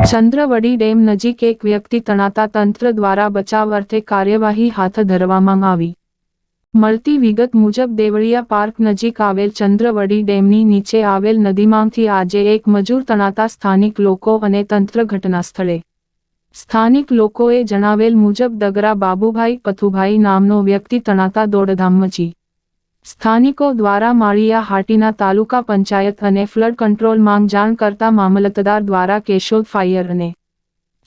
ચંદ્રવડી dam નજીક એક વ્યક્તિ તણાતા તંત્ર દ્વારા બચાવ અર્થે કાર્યવાહી હાથ ધરવામાં આવી. મળતી વિગત મુજબ દેવળિયા પાર્ક નજીક આવેલ ચંદ્રવડી ડેમની નીચે આવેલ નદીમાંથી આજે એક મજૂર તણાતા સ્થાનિક લોકો અને તંત્ર ઘટનાસ્થળે. સ્થાનિક લોકોએ જણાવેલ મુજબ દગરા બાબુભાઈ પથુભાઈ નામનો વ્યક્તિ તણાતા દોડધામ મચી. સ્થાનિકો દ્વારા માળિયા હાટીના તાલુકા પંચાયત અને ફ્લડ કંટ્રોલ માંગ જાણ કરતા મામલતદાર દ્વારા કેશોદ ફાયર અને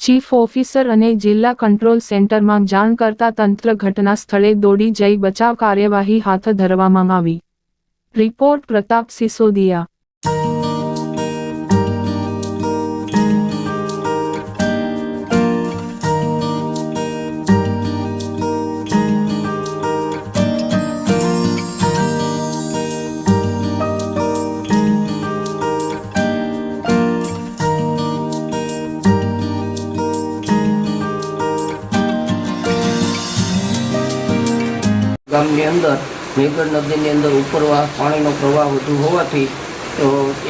ચીફ ઓફિસર અને જિલ્લા કંટ્રોલ સેન્ટરમાં જાણ કરતા તંત્ર ઘટના સ્થળે દોડી જઈ બચાવ કાર્યવાહી હાથ ધરવામાં આવી. રિપોર્ટ પ્રતાપ સિસોદિયા. ગામની અંદર મેઘર નદીની અંદર ઉપરવા પાણીનો પ્રવાહ વધુ હોવાથી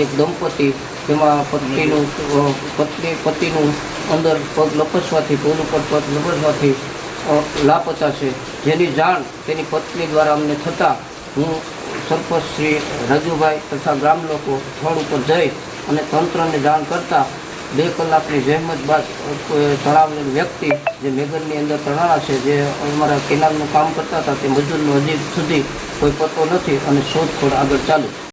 એક દંપતી તેમાં પતિનું અંદર પગ લપસવાથી પુલ ઉપર પગ લપસવાથી લાપતા છે, જેની જાણ તેની પત્ની દ્વારા અમને થતાં હું સરપંચ શ્રી રાજુભાઈ તથા ગ્રામ લોકો સ્થળ ઉપર જઈ અને તંત્રને જાણ કરતાં 2 કલાકની જહેમત બાદ તણાવેલ વ્યક્તિ જે મેઘરની અંદર તણાણા છે, જે અમારા કેનાલનું કામ કરતા હતા, તે મજૂરનો હજી સુધી કોઈ પતો નથી અને શોધખોળ આગળ ચાલુ.